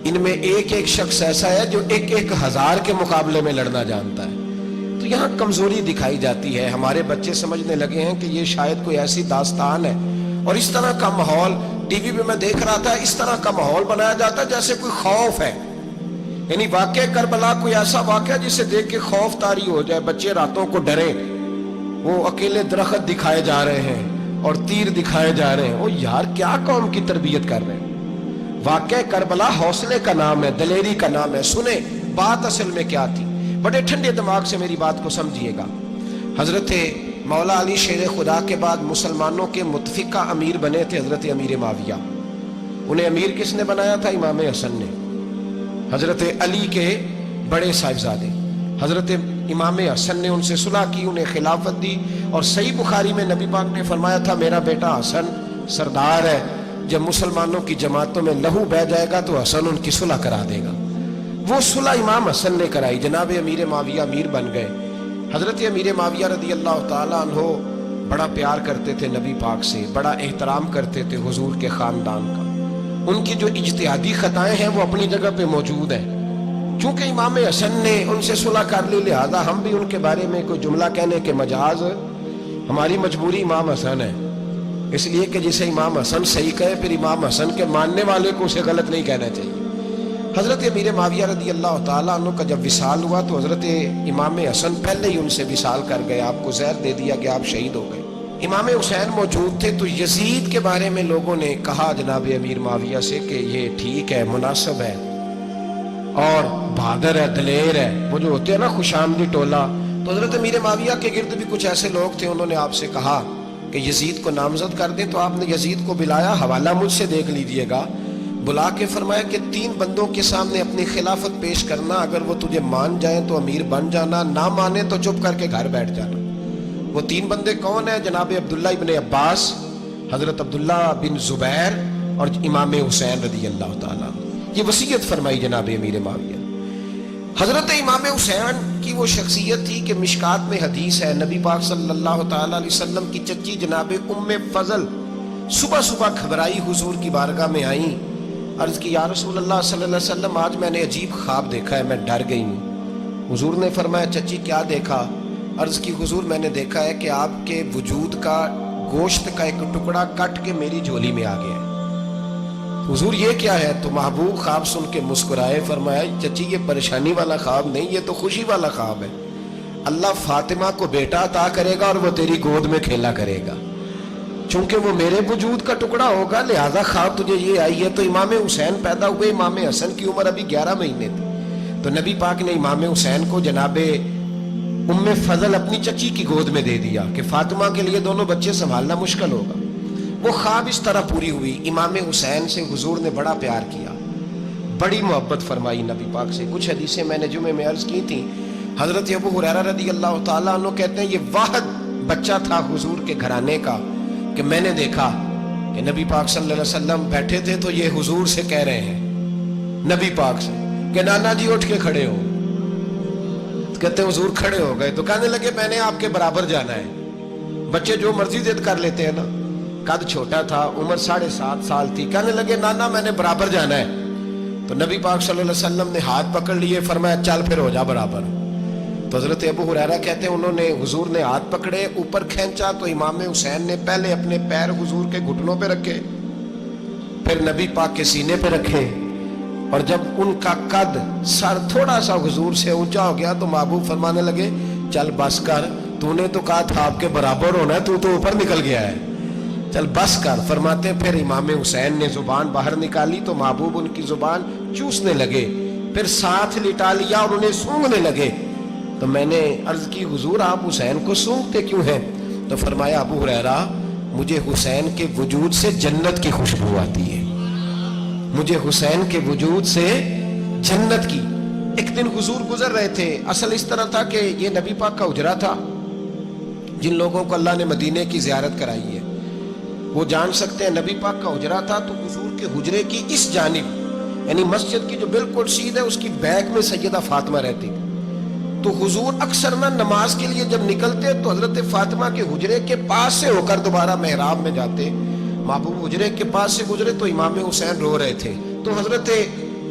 ان میں ایک ایک شخص ایسا ہے جو ایک ایک ہزار کے مقابلے میں لڑنا جانتا ہے. تو یہاں کمزوری دکھائی جاتی ہے. ہمارے بچے سمجھنے لگے ہیں کہ یہ شاید کوئی ایسی داستان ہے, اور اس طرح کا ماحول ٹی وی پہ میں دیکھ رہا تھا, اس طرح کا ماحول بنایا جاتا ہے جیسے کوئی خوف ہے. یعنی واقع کربلا کوئی ایسا واقعہ جسے دیکھ کے خوف طاری ہو جائے, بچے راتوں کو ڈریں. وہ اکیلے درخت دکھائے جا رہے ہیں اور تیر دکھائے جا رہے ہیں. او یار, کیا قوم کی تربیت کر رہے ہیں. واقع کربلا حوصلے کا نام ہے, دلیری کا نام ہے. سنیں بات اصل میں کیا تھی, بڑے ٹھنڈے دماغ سے میری بات کو سمجھیے گا. حضرت مولا علی شیر خدا کے بعد مسلمانوں کے متفقہ امیر بنے تھے حضرت امیر معاویہ. انہیں امیر کس نے بنایا تھا؟ امام حسن نے, حضرت علی کے بڑے صاحبزادے. حضرت امام حسن نے ان سے صلح کی, انہیں خلافت دی, اور صحیح بخاری میں نبی پاک نے فرمایا تھا میرا بیٹا حسن سردار ہے, جب مسلمانوں کی جماعتوں میں لہو بہہ جائے گا تو حسن ان کی صلح کرا دے گا. وہ صلح امام حسن نے کرائی. جناب امیر معاویہ امیر بن گئے. حضرت امیر معاویہ رضی اللہ تعالیٰ عنہ بڑا پیار کرتے تھے نبی پاک سے, بڑا احترام کرتے تھے حضور کے خاندان کا. ان کی جو اجتہادی خطائیں ہیں وہ اپنی جگہ پہ موجود ہیں. چونکہ امام حسن نے ان سے صلح کر لی, لہذا ہم بھی ان کے بارے میں کوئی جملہ کہنے کے مجاز, ہماری مجبوری امام حسن ہے. اس لیے کہ جسے امام حسن صحیح کہے پھر امام حسن کے ماننے والے کو اسے غلط نہیں کہنا چاہیے. حضرت امیر معاویہ رضی اللہ تعالیٰ عنہ کا جب وصال ہوا تو حضرت امام حسن پہلے ہی ان سے وصال کر گئے, آپ کو زہر دے دیا کہ آپ شہید ہو گئے. امام حسین موجود تھے. تو یزید کے بارے میں لوگوں نے کہا جناب امیر معاویہ سے کہ یہ ٹھیک ہے, مناسب ہے, اور بہادر ہے, دلیر ہے, وہ جو ہوتے ہیں نا خوش آمدی ٹولہ. تو حضرت امیر معاویہ کے گرد بھی کچھ ایسے لوگ تھے, انہوں نے آپ سے کہا کہ یزید کو نامزد کر دیں. تو آپ نے یزید کو بلایا, حوالہ مجھ سے دیکھ لیجئے گا. بلا کے فرمایا کہ 3 بندوں کے سامنے اپنی خلافت پیش کرنا, اگر وہ تجھے مان جائیں تو امیر بن جانا, نہ مانے تو چپ کر کے گھر بیٹھ جانا. وہ 3 بندے کون ہیں؟ جناب عبداللہ ابن عباس, حضرت عبداللہ بن زبیر, اور امام حسین رضی اللہ تعالیٰ. یہ وصیت فرمائی جناب امیر معاویہ. حضرت امام حسین کی وہ شخصیت تھی کہ مشکات میں حدیث ہے, نبی پاک صلی اللہ تعالیٰ علیہ وسلم کی چچی جناب ام فضل صبح صبح گھبرائی حضور کی بارگاہ میں آئیں, عرض کی یا رسول اللہ صلی اللہ علیہ وسلم آج میں نے عجیب خواب دیکھا ہے, میں ڈر گئی ہوں. حضور نے فرمایا چچی کیا دیکھا؟ عرض کی حضور میں نے دیکھا ہے کہ آپ کے وجود کا گوشت کا ایک ٹکڑا کٹ کے میری جھولی میں آ گیا ہے. حضور یہ کیا ہے؟ تو محبوب خواب سن کے مسکرائے, فرمایا چچی یہ پریشانی والا خواب نہیں, یہ تو خوشی والا خواب ہے. اللہ فاطمہ کو بیٹا عطا کرے گا اور وہ تیری گود میں کھیلا کرے گا. چونکہ وہ میرے وجود کا ٹکڑا ہوگا لہذا خواب تجھے یہ آئی ہے. تو امام حسین پیدا ہوئے, امام حسن کی عمر ابھی 11 مہینے تھی. تو نبی پاک نے امام حسین کو جناب ام فضل اپنی چچی کی گود میں دے دیا کہ فاطمہ کے لیے دونوں بچے سنبھالنا مشکل ہوگا. وہ خواب اس طرح پوری ہوئی. امام حسین سے حضور نے بڑا پیار کیا, بڑی محبت فرمائی نبی پاک سے. کچھ حدیثیں میں نے جمعے میں عرض کی تھیں. حضرت ابو ہریرہ رضی اللہ تعالیٰ عنہ کہتے ہیں یہ واحد بچہ تھا حضور کے گھرانے کا کہ میں نے دیکھا کہ نبی پاک صلی اللہ علیہ وسلم بیٹھے تھے تو یہ حضور سے کہہ رہے ہیں, نبی پاک سے, کہ نانا جی اٹھ کے کھڑے ہو. کہتے حضور کھڑے ہو گئے. تو کہنے لگے میں نے آپ کے برابر جانا ہے. بچے جو مرضی ضد کر لیتے ہیں نا. قد چھوٹا تھا, عمر 7.5 سال تھی. کہنے لگے نانا میں نے برابر جانا ہے. تو نبی پاک صلی اللہ علیہ وسلم نے ہاتھ پکڑ لیے, فرمایا چل پھر ہو جا برابر. تو حضرت ابو ہریرہ کہتے ہیں انہوں نے حضور نے ہاتھ پکڑے, اوپر کھینچا تو امام حسین نے پہلے اپنے پیر حضور کے گھٹنوں پہ رکھے, پھر نبی پاک کے سینے پہ رکھے, اور جب ان کا قد سر تھوڑا سا حضور سے اونچا ہو گیا تو محبوب فرمانے لگے چل بس کر, تو نے تو کہا تھا آپ کے برابر ہونا ہے, تو اوپر نکل گیا ہے, چل بس کر. فرماتے پھر امام حسین نے زبان باہر نکالی تو محبوب ان کی زبان چوسنے لگے, پھر ساتھ لٹا لیا اور انہیں سونگھنے لگے. تو میں نے عرض کی حضور آپ حسین کو سونگتے کیوں ہیں؟ تو فرمایا ابو ہریرہ مجھے حسین کے وجود سے جنت کی خوشبو آتی ہے, مجھے حسین کے وجود سے جنت کی. ایک دن حضور گزر رہے تھے. اصل اس طرح تھا کہ یہ نبی پاک کا حجرہ تھا. جن لوگوں کو اللہ نے مدینے کی زیارت کرائی ہے وہ جان سکتے ہیں نبی پاک کا حجرہ تھا. تو حضور کے حجرے کی اس جانب یعنی مسجد کی جو بالکل سیدھ ہے اس کی بیک میں سیدہ فاطمہ رہتی تھی. تو حضور اکثر نہ نماز کے لیے جب نکلتے تو حضرت فاطمہ کے حجرے کے پاس سے ہو کر دوبارہ محراب میں جاتے. محبوب حجرے کے پاس سے گزرے تو امام حسین رو رہے تھے. تو حضرت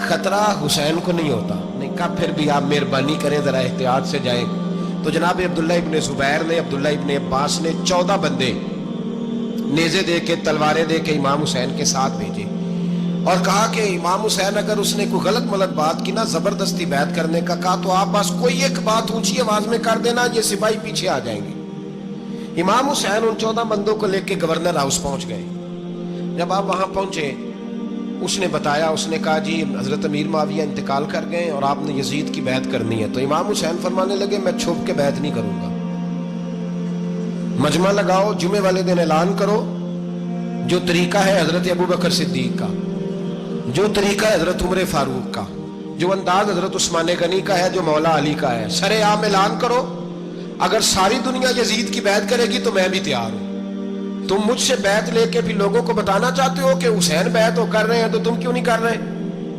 خطرہ حسین کو نہیں ہوتا۔ نہیں، کہا پھر بھی آپ مہربانی کریں ذرا احتیاط سے جائیں۔ تو جناب عبداللہ ابن زبیر نے، عبداللہ ابن عباس نے 14 بندے نیزے دے کے، تلواریں دے کے امام حسین کے ساتھ بھیجے اور کہا کہ امام حسین اگر اس نے کوئی غلط ملت بات کی نا، زبردستی بیعت کرنے کا کہا، تو آپ بس کوئی ایک بات اونچی آواز میں کر دینا، یہ سپاہی پیچھے آ جائیں گے۔ امام حسین ان 14 بندوں کو لے کے گورنر ہاؤس پہنچ گئے۔ جب آپ وہاں پہنچے، اس نے بتایا، اس نے کہا جی حضرت امیر معاویہ انتقال کر گئے اور آپ نے یزید کی بیعت کرنی ہے۔ تو امام حسین فرمانے لگے میں چھپ کے بیعت نہیں کروں گا، مجمع لگاؤ، جمعے والے دن اعلان کرو، جو طریقہ ہے حضرت ابوبکر صدیق کا، جو طریقہ ہے حضرت عمر فاروق کا، جو انداز حضرت عثمان غنی کا ہے، جو مولا علی کا ہے، سرے عام اعلان کرو، اگر ساری دنیا یزید کی بیعت کرے گی تو میں بھی تیار ہوں۔ تم مجھ سے بیعت لے کے بھی لوگوں کو بتانا چاہتے ہو کہ حسین بیعت ہو کر رہے ہیں، تو تم کیوں نہیں کر رہے؟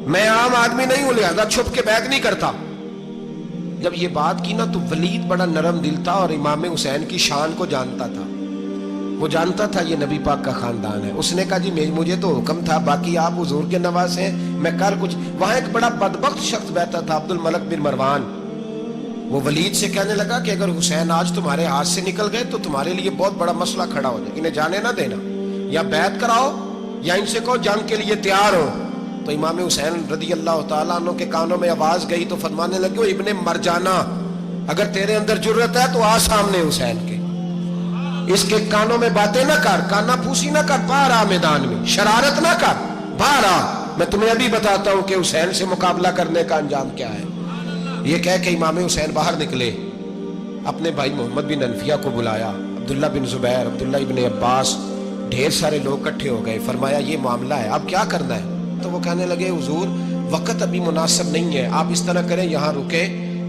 میں عام آدمی نہیں ہوں، لہذا چھپ کے بیعت نہیں کرتا۔ جب یہ بات کی نا تو ولید بڑا نرم دل تھا اور امام حسین کی شان کو جانتا تھا، وہ جانتا تھا یہ نبی پاک کا خاندان ہے۔ اس نے کہا جی مجھے تو حکم تھا، باقی آپ حضور کے نواز ہیں، میں کر کچھ۔ وہاں ایک بڑا بدبخت شخص بیٹھا تھا، عبد الملک بن مروان، وہ ولید سے کہنے لگا کہ اگر حسین آج تمہارے ہاتھ سے نکل گئے تو تمہارے لیے بہت بڑا مسئلہ کھڑا ہو جائے، انہیں جانے نہ دینا، یا بیعت کراؤ یا ان سے کہو جنگ کے لیے تیار ہو۔ تو امام حسین رضی اللہ تعالیٰ عنہ کے کانوں میں آواز گئی تو فرمانے لگے ابن مرجانہ، اگر تیرے اندر جرت ہے تو آ سامنے حسین کے، اس کے کانوں میں باتیں نہ کر، کانا پھوسی نہ کر، باہر آ میدان میں، شرارت نہ کر، باہر آ، میں تمہیں ابھی بتاتا ہوں کہ حسین سے مقابلہ کرنے کا انجام کیا ہے۔ یہ کہہ کہ امام حسین باہر نکلے، اپنے بھائی محمد بن انفیہ کو بلایا، عبداللہ بن زبیر، عبداللہ ابن عباس، ڈھیر سارے لوگ اکٹھے ہو گئے۔ فرمایا یہ معاملہ ہے، اب کیا کرنا ہے؟ تو وہ کہنے لگے حضور وقت ابھی مناسب نہیں ہے، آپ اس طرح کریں یہاں رکے،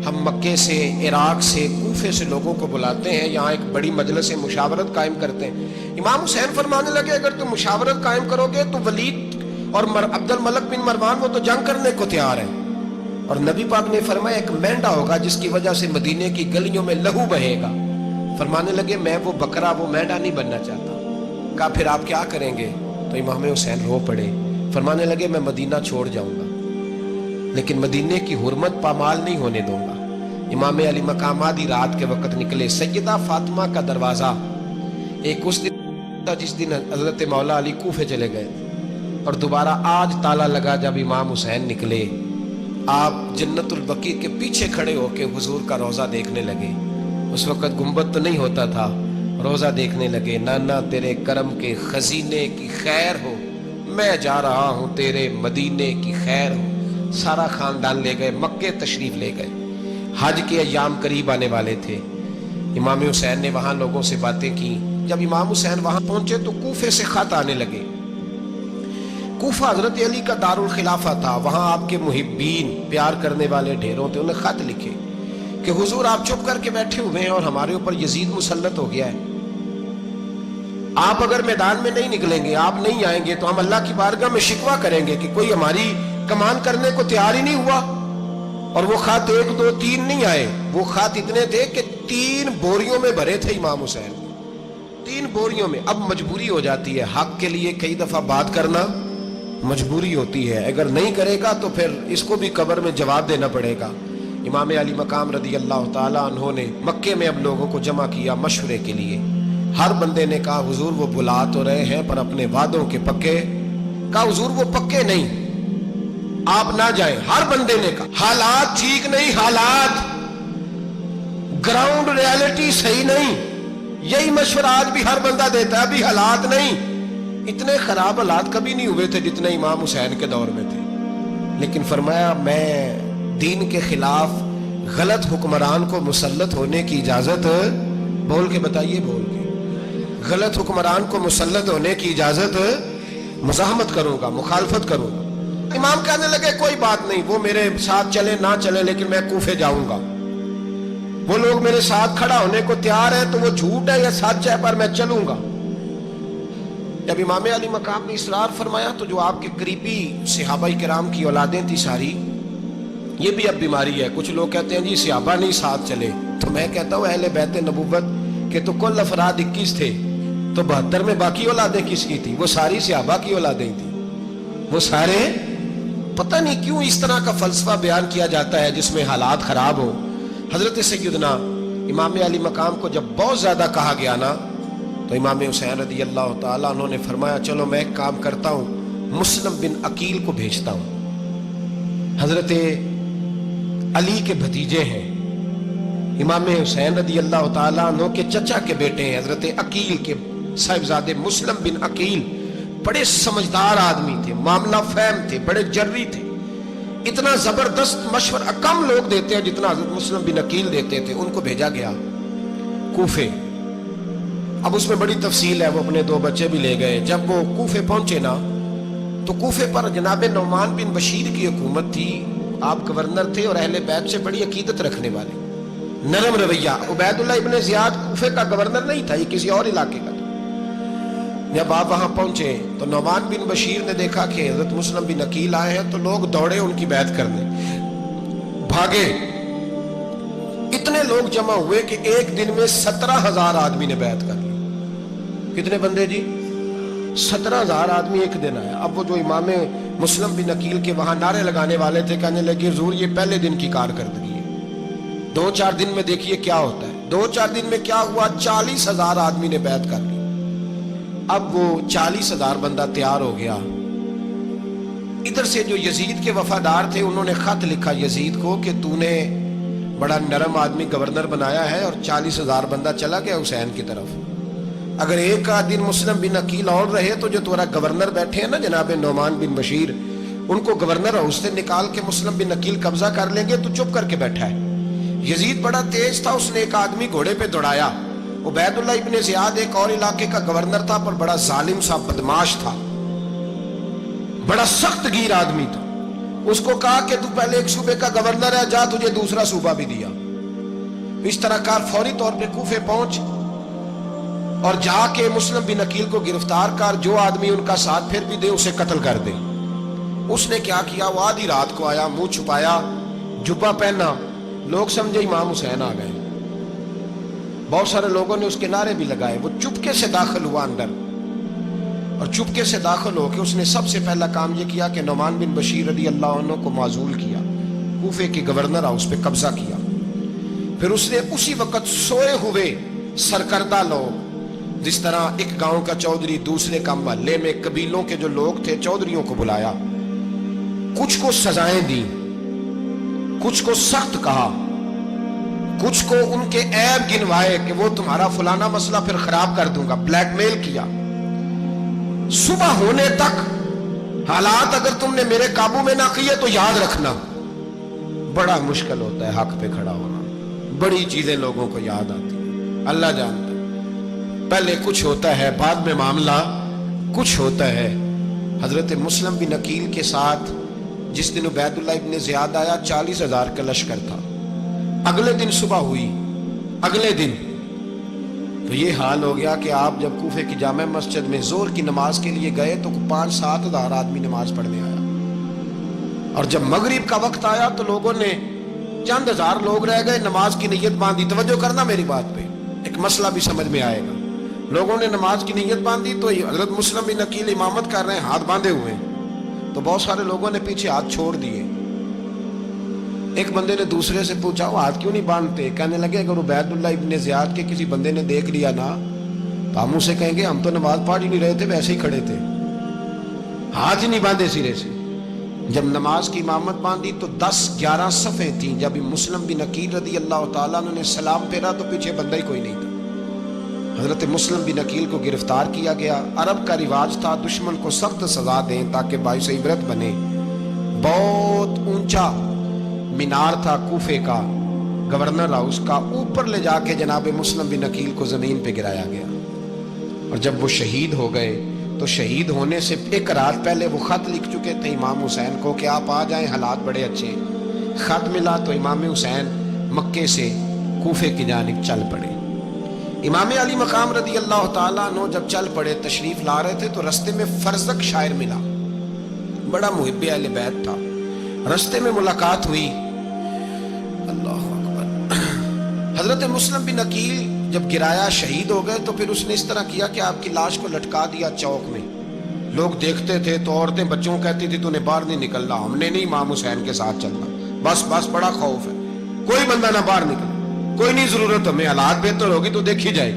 ہم مکے سے، عراق سے، کوفے سے لوگوں کو بلاتے ہیں، یہاں ایک بڑی مجلس مشاورت قائم کرتے ہیں۔ امام حسین فرمانے لگے اگر تم مشاورت قائم کرو گے تو ولید اور عبد الملک بن مروان وہ تو جنگ کرنے کو تیار ہیں، اور نبی پاک نے فرمایا ایک مینڈا ہوگا جس کی وجہ سے مدینے کی گلیوں میں لہو بہے گا۔ فرمانے لگے میں وہ بکرا، وہ مینڈا نہیں بننا چاہتا۔ کہا پھر آپ کیا کریں گے؟ تو امام حسین رو پڑے، فرمانے لگے میں مدینہ چھوڑ جاؤں گا لیکن مدینے کی حرمت پامال نہیں ہونے دوں گا۔ امام علی مقام آدھی رات کے وقت نکلے، سیدہ فاطمہ کا دروازہ ایک اس دن تھا جس دن حضرت مولا علی کوفے چلے گئے، اور دوبارہ آج تالا لگا جب امام حسین نکلے۔ آپ جنت البقیع کے پیچھے کھڑے ہو کے حضور کا روضہ دیکھنے لگے، اس وقت گنبد تو نہیں ہوتا تھا، روضہ دیکھنے لگے۔ نانا تیرے کرم کے خزینے کی خیر ہو، میں جا رہا ہوں تیرے مدینے کی خیر ہو۔ سارا خاندان لے گئے، مکے تشریف لے گئے، حج کے ایام قریب آنے والے تھے۔ امام حسین نے وہاں لوگوں سے باتیں کی۔ جب امام حسین وہاں پہنچے تو کوفے سے خط آنے لگے۔ کوفہ حضرت علی کا دارالخلافہ تھا، وہاں آپ کے محبین، پیار کرنے والے ڈھیروں تھے، انہیں خط لکھے کہ حضور آپ چپ کر کے بیٹھے ہوئے ہیں اور ہمارے اوپر یزید مسلط ہو گیا ہے، آپ اگر میدان میں نہیں نکلیں گے، آپ نہیں آئیں گے تو ہم اللہ کی بارگاہ میں شکوہ کریں گے کہ کوئی ہماری کمان کرنے کو تیار ہی نہیں ہوا۔ اور وہ خط 1 2 3 نہیں آئے، وہ خط اتنے تھے کہ 3 بوریوں میں بھرے تھے امام حسین، 3 بوریوں میں۔ اب مجبوری ہو جاتی ہے، حق کے لیے کئی دفعہ بات کرنا مجبوری ہوتی ہے، اگر نہیں کرے گا تو پھر اس کو بھی قبر میں جواب دینا پڑے گا۔ امام علی مقام رضی اللہ تعالیٰ عنہ نے مکے میں اب لوگوں کو جمع کیا مشورے کے لیے۔ ہر بندے نے کہا حضور وہ بلا تو رہے ہیں پر اپنے وعدوں کے پکے؟ کہا حضور وہ پکے نہیں، آپ نہ جائیں۔ ہر بندے نے کہا حالات ٹھیک نہیں، حالات گراؤنڈ ریالٹی صحیح نہیں، یہی مشورہ آج بھی ہر بندہ دیتا ہے، ابھی حالات نہیں۔ اتنے خراب حالات کبھی نہیں ہوئے تھے جتنے امام حسین کے دور میں تھے، لیکن فرمایا میں دین کے خلاف غلط حکمران کو مسلط ہونے کی اجازت، بول کے بتائیے، بول کے، غلط حکمران کو مسلط ہونے کی اجازت، مزاحمت کروں گا، مخالفت کروں گا۔ امام کہنے لگے کوئی بات نہیں، وہ میرے ساتھ چلے نہ چلے لیکن میں کوفے جاؤں گا، وہ لوگ میرے ساتھ کھڑا ہونے کو تیار ہے تو وہ جھوٹ ہے یا سچ ہے پر میں چلوں گا۔ جب امام علی مقام نے اصرار فرمایا تو جو آپ کے قریبی صحابہ کرام کی اولادیں تھی ساری، یہ بھی اب بیماری ہے، کچھ لوگ کہتے ہیں جی صحابہ نہیں ساتھ چلے، تو میں کہتا ہوں اہل بیت نبوت کے تو کل افراد 21 تھے، تو 72 میں باقی اولادیں کس کی تھی؟ وہ ساری صحابہ کی اولادیں تھی. وہ سارے، پتہ نہیں کیوں اس طرح کا فلسفہ بیان کیا جاتا ہے جس میں حالات خراب ہو. حضرت سیدنا امام علی مقام کو جب بہت زیادہ کہا گیا نا تو امام حسین رضی اللہ تعالیٰ انہوں نے فرمایا چلو میں ایک کام کرتا ہوں، مسلم بن عقیل کو بھیجتا ہوں. حضرت علی کے بھتیجے ہیں، امام حسین رضی اللہ تعالیٰ عنہ کے چچا کے بیٹے ہیں حضرت عقیل کے صاحبزادے مسلم بن عقیل. بڑے سمجھدار آدمی تھے، معاملہ فہم تھے، بڑے جری تھے. اتنا زبردست مشورہ کم لوگ دیتے ہیں جتنا حضرت مسلم بن عقیل دیتے تھے. ان کو بھیجا گیا کوفے. اب اس میں بڑی تفصیل ہے، وہ اپنے 2 بچے بھی لے گئے. جب وہ کوفے پہنچے نا تو کوفے پر جناب نعمان بن بشیر کی حکومت تھی. آپ گورنر تھے اور اہل بیت سے بڑی عقیدت رکھنے والے، نرم رویہ. عبید اللہ ابن زیاد کوفے کا گورنر نہیں تھا، یہ کسی اور علاقے کا تھا. جب آپ وہاں پہنچے تو نعمان بن بشیر نے دیکھا کہ حضرت مسلم بن عقیل آئے ہیں تو لوگ دوڑے ان کی بیعت کرنے، بھاگے. اتنے لوگ جمع ہوئے کہ ایک دن میں 17,000 آدمی نے بیعت کر لی. کتنے بندے جی؟ 17,000 آدمی ایک دن آیا. اب وہ جو امام مسلم بن عقیل کے وہاں نعرے لگانے والے تھے کہنے لگے حضور یہ پہلے دن کی کارکردگی ہے، 2-4 دن میں دیکھیے کیا ہوتا ہے. 2-4 دن میں کیا ہوا؟ 40,000 آدمی نے بیعت کر لی. اب وہ 40,000 بندہ تیار ہو گیا. ادھر سے جو یزید کے وفادار تھے انہوں نے خط لکھا یزید کو کہ تو نے بڑا نرم آدمی گورنر بنایا ہے اور 40,000 بندہ چلا گیا حسین کی طرف. اگر ایک دن مسلم بن عقیل اور رہے تو جو تمہارا گورنر بیٹھے ہیں نا جناب نعمان بن بشیر، ان کو گورنر ہاؤس سے نکال کے مسلم بن عقیل قبضہ کر لیں گے. تو چپ کر کے بیٹھا ہے. یزید بڑا تیز تھا، اس نے ایک آدمی گھوڑے پہ دوڑایا. عبید اللہ ابن زیاد ایک اور علاقے کا گورنر تھا پر بڑا ظالم سا بدماش تھا، بڑا سخت گیر آدمی تھا. اس کو کہا کہ تو پہلے ایک صوبے کا گورنر ہے، جا تجھے دوسرا صوبہ بھی دیا. اس طرح کار فوری طور پہ کوفے پہنچ اور جا کے مسلم بن عقیل کو گرفتار کر، جو آدمی ان کا ساتھ پھر بھی دے اسے قتل کر دے. اس نے کیا کیا؟ وہ آدھی رات کو آیا، منہ چھپایا، جبہ پہنا. لوگ سمجھے امام حسین آ گئے. بہت سارے لوگوں نے اس کے نعرے بھی لگائے. وہ چپکے سے داخل ہوا اندر اور چپکے سے داخل ہو کے اس نے سب سے پہلا کام یہ کیا کہ نعمان بن بشیر رضی اللہ عنہ کو معزول کیا، کوفے کے گورنر ہاؤس پہ قبضہ کیا. پھر اس نے اسی وقت سوئے ہوئے سرکردہ لوگ، جس طرح ایک گاؤں کا چودھری دوسرے کا محلے میں قبیلوں کے جو لوگ تھے چودھریوں کو بلایا، کچھ کو سزائیں دی، کچھ کو سخت کہا، کچھ کو ان کے عیب گنوائے کہ وہ تمہارا فلانا مسئلہ پھر خراب کر دوں گا، بلیک میل کیا. صبح ہونے تک حالات اگر تم نے میرے قابو میں نہ کیے تو یاد رکھنا بڑا مشکل ہوتا ہے حق پہ کھڑا ہونا. بڑی چیزیں لوگوں کو یاد آتی ہیں، اللہ جانتا ہے. پہلے کچھ ہوتا ہے، بعد میں معاملہ کچھ ہوتا ہے. حضرت مسلم بن عقیل کے ساتھ جس دن عبید اللہ ابن زیاد آیا 40,000 کا لشکر تھا. اگلے دن صبح ہوئی، اگلے دن تو یہ حال ہو گیا کہ آپ جب کوفے کی جامع مسجد میں زور کی نماز کے لیے گئے تو 5-7 ہزار آدمی نماز پڑھنے آیا. اور جب مغرب کا وقت آیا تو لوگوں نے چند ہزار لوگ رہ گئے، نماز کی نیت باندھی. توجہ کرنا میری بات پہ، ایک مسئلہ بھی سمجھ میں آئے گا. لوگوں نے نماز کی نیت باندھی تو حضرت مسلم بن عقیل امامت کر رہے ہیں، ہاتھ باندھے ہوئے ہیں. تو بہت سارے لوگوں نے پیچھے ہاتھ چھوڑ دیے. ایک بندے نے دوسرے سے پوچھا وہ ہاتھ کیوں نہیں باندھتے؟ کہنے لگے اگر عبید اللہ ابن زیاد کے کسی بندے نے دیکھ لیا نا تو ہم اسے کہیں گے ہم تو نماز پڑھ ہی نہیں رہے تھے، ویسے ہی کھڑے تھے، ہاتھ ہی نہیں باندھے سرے سے. جب نماز کی امامت باندھی تو 10-11 صفیں تھیں. جب مسلم بن عقیل رضی اللہ تعالیٰ عنہ نے سلام پھیرا تو پیچھے بندہ ہی کوئی نہیں تھا. حضرت مسلم بن عقیل کو گرفتار کیا گیا. عرب کا رواج تھا دشمن کو سخت سزا دیں تاکہ باعث عبرت بنے. بہت اونچا مینار تھا کوفے کا گورنر ہاؤس کا، اوپر لے جا کے جناب مسلم بن عقیل کو زمین پہ گرایا گیا. اور جب وہ شہید ہو گئے تو شہید ہونے سے ایک رات پہلے وہ خط لکھ چکے تھے امام حسین کو کہ آپ آ جائیں، حالات بڑے اچھے ہیں. خط ملا تو امام حسین مکے سے کوفے کی جانب چل پڑے. امام علی مقام رضی اللہ تعالیٰ عنہ جب چل پڑے تشریف لا رہے تھے تو رستے میں فرزق شاعر ملا، بڑا محب اہل بیت تھا. رستے میں ملاقات ہوئی. اللہ اکبر. حضرت مسلم بن عقیل جب گرایا شہید ہو گئے تو پھر اس نے اس طرح کیا کہ آپ کی لاش کو لٹکا دیا چوک میں. لوگ دیکھتے تھے تو عورتیں بچوں کو کہتی تھی تو نے باہر نہیں نکلنا, ہم نے نہیں امام حسین کے ساتھ چلنا, بس بڑا خوف ہے, کوئی بندہ نہ باہر نکلے, کوئی نہیں ضرورت ہمیں, حالات بہتر ہوگی تو دیکھی جائے.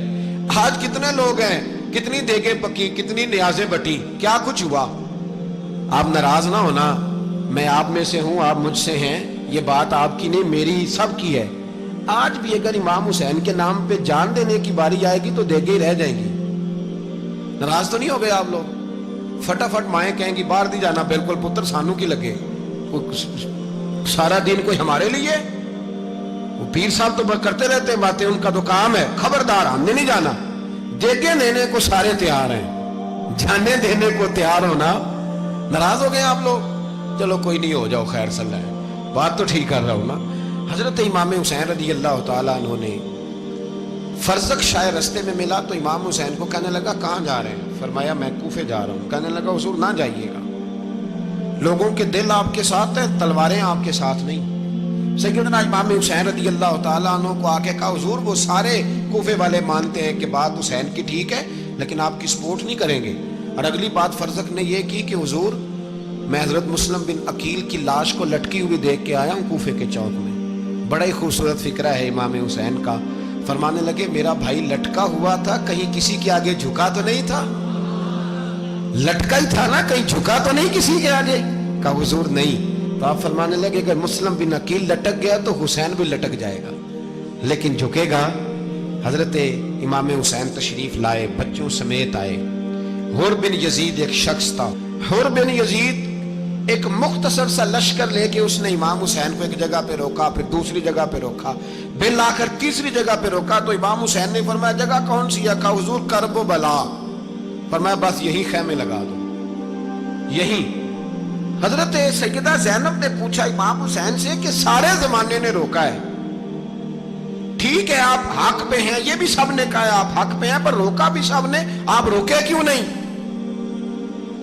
آج کتنے لوگ ہیں, کتنی دیگیں پکی, کتنی نیازیں بٹی, کیا کچھ ہوا. آپ ناراض نہ ہونا, میں آپ میں سے ہوں, آپ مجھ سے ہیں, یہ بات آپ کی نہیں میری سب کی ہے. آج بھی اگر امام حسین کے نام پہ جان دینے کی باری آئے گی تو دیگیں ہی رہ جائیں گی. ناراض تو نہیں ہو گئے آپ لوگ؟ فٹافٹ مائیں کہیں گی باہر دی جانا, بالکل پتر سانو کی لگے, سارا دن کوئی ہمارے لیے. وہ پیر صاحب تو کرتے رہتے ہیں باتیں, ان کا تو کام ہے, خبردار ہم نے نہیں جانا. دیگیں دینے کو سارے تیار ہیں, جانے دینے کو تیار ہونا. ناراض ہو گئے آپ لوگ؟ چلو کوئی نہیں, ہو جاؤ, خیر صلی اللہ ہے, بات تو ٹھیک کر رہا ہوں نا. حضرت امام حسین رضی اللہ تعالیٰ عنہ نے فرزق شاہ رستے میں ملا تو امام حسین کو کہنے لگا کہاں جا رہے ہیں؟ فرمایا میں کوفے جا رہا ہوں. کہنے لگا حضور نہ جائیے گا, لوگوں کے دل آپ کے ساتھ ہیں, تلواریں آپ کے ساتھ نہیں. سیدنا امام حسین رضی اللہ تعالیٰ عنہ کو آ کے کہا حضور وہ سارے کوفے والے مانتے ہیں کہ بات حسین کی ٹھیک ہے لیکن آپ کی سپورٹ نہیں کریں گے. اور اگلی بات فرزق نے یہ کی کہ حضور میں حضرت مسلم بن عقیل کی لاش کو لٹکی ہوئی دیکھ کے آیا ہوں کوفے کے چوک میں. بڑا ہی خوبصورت فکرہ ہے امام حسین کا. فرمانے لگے میرا بھائی لٹکا ہوا تھا, کہیں کسی کے آگے جھکا تو نہیں تھا؟ لٹکا ہی تھا نا, کہیں جھکا تو نہیں کسی کے آگے؟ کہا حضور نہیں. تو آپ فرمانے لگے اگر مسلم بن عقیل لٹک گیا تو حسین بھی لٹک جائے گا, لیکن جھکے گا. حضرت امام حسین تشریف لائے, بچوں سمیت آئے. حر بن یزید ایک شخص تھا. حر بن یزید ایک مختصر سا لشکر لے کے اس نے امام حسین کو ایک جگہ پہ روکا, پھر دوسری جگہ پہ روکا, بالآخر تیسری جگہ پہ روکا. تو امام حسین نے فرمایا جگہ کون سی ہے؟ کہا حضور کرب و بلا. فرمایا بس یہی خیمے لگا دو, یہی. حضرت سیدہ زینب نے پوچھا امام حسین سے کہ سارے زمانے نے روکا ہے, ٹھیک ہے آپ حق پہ ہیں, یہ بھی سب نے کہا ہے آپ حق پہ ہیں, پر روکا بھی سب نے, آپ روکے کیوں نہیں؟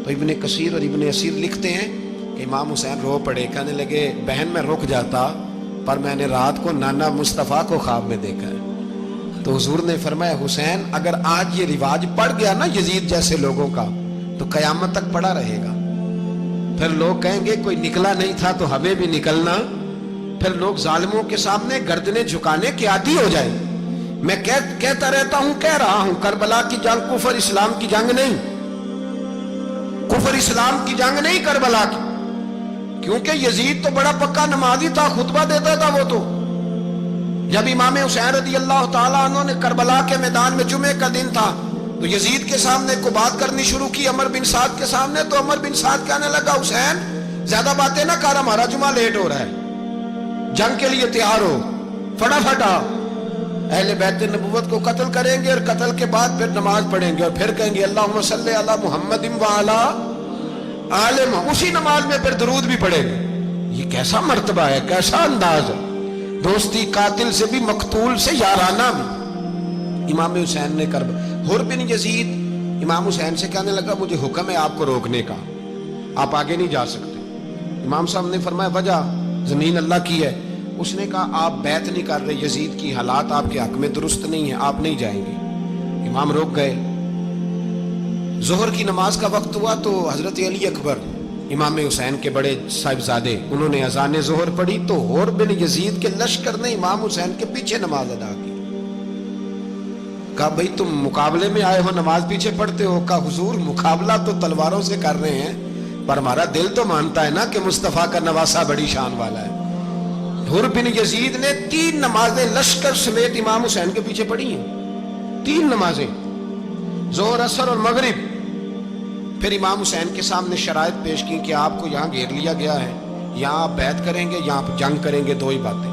تو ابن کثیر اور ابن اسیر لکھتے ہیں کہ امام حسین رو پڑے, کہنے لگے بہن میں رک جاتا پر میں نے رات کو نانا مصطفیٰ کو خواب میں دیکھا ہے. تو حضور نے فرمایا حسین اگر آج یہ رواج پڑ گیا نا یزید جیسے لوگوں کا تو قیامت تک پڑا رہے گا. پھر لوگ کہیں گے کوئی نکلا نہیں تھا تو ہمیں بھی نکلنا. پھر لوگ ظالموں کے سامنے گردنیں جھکانے کے عادی ہو جائیں. میں کہتا رہتا ہوں, کہہ رہا ہوں, کربلا کی جنگ کفر اسلام کی جنگ نہیں, کفر اسلام کی جنگ نہیں کربلا کی. کیونکہ یزید تو بڑا پکا نمازی تھا, خطبہ دیتا تھا وہ تو. جب امام حسین رضی اللہ تعالیٰ عنہ نے کربلا کے میدان میں جمعے کا دن تھا تو یزید کے سامنے کو بات کرنی شروع کی عمر بن سعد کے سامنے. تو عمر بن سعد کہنے لگا حسین زیادہ باتیں نہ کر, ہمارا جمعہ لیٹ ہو رہا ہے, جنگ کے لیے تیار ہو, فٹافٹ آ. اہل بیت نبوت کو قتل کریں گے اور قتل کے بعد پھر نماز پڑھیں گے اور پھر کہیں گے اللہم صلی علی محمد وعلی آل محمد, اسی نماز میں پھر درود بھی پڑھیں گے. یہ کیسا مرتبہ ہے, کیسا انداز ہے, دوستی قاتل سے بھی مقتول سے یارانہ بھی. امام حسین نے کرب. حر بن یزید امام حسین سے کہنے لگا مجھے حکم ہے آپ کو روکنے کا, آپ آگے نہیں جا سکتے. امام صاحب نے فرمایا وجہ زمین اللہ کی ہے. اس نے کہا آپ بیعت نہیں کر رہے, یزید کی حالات آپ کے حق میں درست نہیں ہیں, آپ نہیں جائیں گے. امام روک گئے. ظہر کی نماز کا وقت ہوا تو حضرت علی اکبر امام حسین کے بڑے صاحبزادے انہوں نے اذان ظہر پڑھی تو حر بن یزید کے لشکر نے امام حسین کے پیچھے نماز ادا کی. کہا بھئی تم مقابلے میں آئے ہو نماز پیچھے پڑھتے ہو؟ کہا حضور مقابلہ تو تلواروں سے کر رہے ہیں پر ہمارا دل تو مانتا ہے نا کہ مصطفیٰ کا نواسہ بڑی شان والا ہے. حر بن یزید نے 3 نمازیں لشکر سمیت امام حسین کے پیچھے پڑھی ہیں, 3 نمازیں, ظہر اثر اور مغرب. پھر امام حسین کے سامنے شرائط پیش کی کہ آپ کو یہاں گھیر لیا گیا ہے, یہاں آپ بیعت کریں گے, یہاں جنگ کریں گے, 2 ہی باتیں.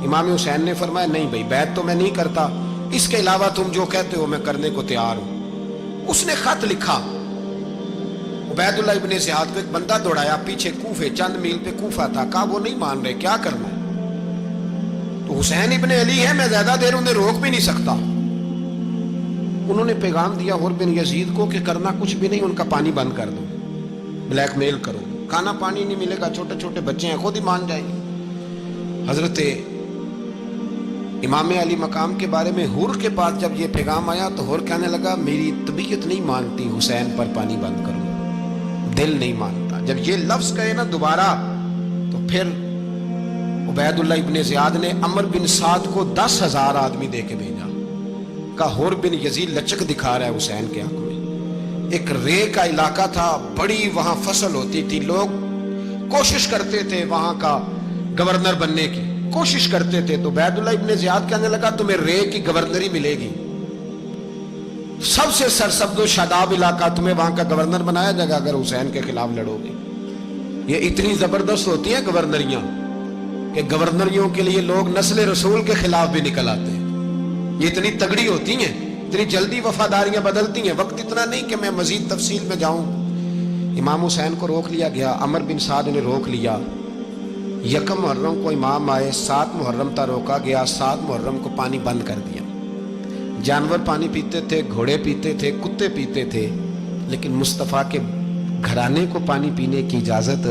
امام حسین نے فرمایا نہیں بھائی بیعت تو میں نہیں کرتا, اس کے علاوہ تم جو کہتے ہو میں کرنے کو تیار ہوں. اس نے خط لکھا, عبید اللہ ابن زیاد کو ایک بندہ دوڑایا پیچھے کوفے, چند میل پہ کوفہ تھا. کہا وہ نہیں مان رہے, کیا کرنا ہے؟ تو حسین ابن علی ہے, میں زیادہ دیر انہیں روک بھی نہیں سکتا. انہوں نے پیغام دیا حر بن یزید کو کہ کرنا کچھ بھی نہیں, ان کا پانی بند کر دو, بلیک میل کرو, کھانا پانی نہیں ملے گا, چھوٹے چھوٹے بچے ہیں, خود ہی مان جائیں گے. حضرت امام علی مقام کے بارے میں حور کے پاس جب یہ پیغام آیا تو حور کہنے لگا میری طبیعت نہیں مانتی حسین پر پانی بند کروں، دل نہیں مانتا۔ جب یہ لفظ کہے نا دوبارہ تو پھر عبید اللہ ابن زیاد نے عمر بن سعد کو 10,000 آدمی دے کے بھیجا، کہا حور بن یزید لچک دکھا رہا ہے حسین کے حق میں۔ ایک رے کا علاقہ تھا، بڑی وہاں فصل ہوتی تھی، لوگ کوشش کرتے تھے وہاں کا گورنر بننے کی، کوشش کرتے تھے۔ تو عبید اللہ ابن زیاد کہنے لگا تمہیں رے کی گورنری ملے گی، سب سے سرسبز و شاداب علاقہ، تمہیں وہاں کا گورنر بنایا جائے گا اگر حسین کے خلاف لڑو گے۔ یہ اتنی زبردست ہوتی ہیں گورنریاں کہ گورنریوں کے لیے لوگ نسل رسول کے خلاف بھی نکل آتے ہیں۔ یہ اتنی تگڑی ہوتی ہیں، اتنی جلدی وفاداریاں بدلتی ہیں۔ وقت اتنا نہیں کہ میں مزید تفصیل میں جاؤں۔ امام حسین کو روک لیا گیا، عمر بن سعد نے روک لیا۔ یکم محرم کو امام آئے، 7 محرم تا روکا گیا، 7 محرم کو پانی بند کر دیا۔ جانور پانی پیتے تھے، گھوڑے پیتے تھے، کتے پیتے تھے، لیکن مصطفیٰ کے گھرانے کو پانی پینے کی اجازت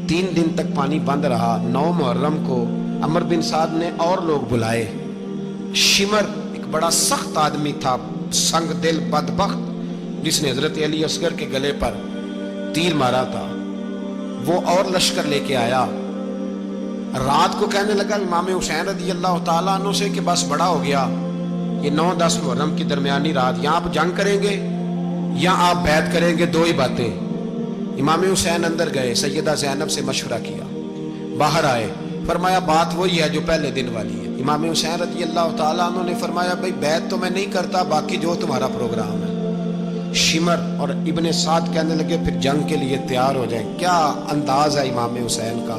3 دن تک پانی بند رہا۔ 9 محرم کو عمر بن سعد نے اور لوگ بلائے۔ شمر ایک بڑا سخت آدمی تھا، سنگ دل بدبخت، جس نے حضرت علی اصغر کے گلے پر تیر مارا تھا، وہ اور لشکر لے کے آیا۔ رات کو کہنے لگا امام حسین رضی اللہ تعالیٰ عنہ سے کہ بس بڑا ہو گیا، یہ 9-10 محرم کی درمیانی رات، یا آپ جنگ کریں گے یا آپ بیعت کریں گے، 2 ہی باتیں۔ امام حسین اندر گئے، سیدہ زینب سے مشورہ کیا، باہر آئے، فرمایا بات وہی ہے جو پہلے دن والی ہے۔ امام حسین رضی اللہ تعالیٰ عنہ نے فرمایا بھائی بیعت تو میں نہیں کرتا، باقی جو تمہارا پروگرام ہے۔ شمر اور ابن سعد کہنے لگے پھر جنگ کے لیے تیار ہو جائیں۔ کیا انداز ہے امام حسین کا،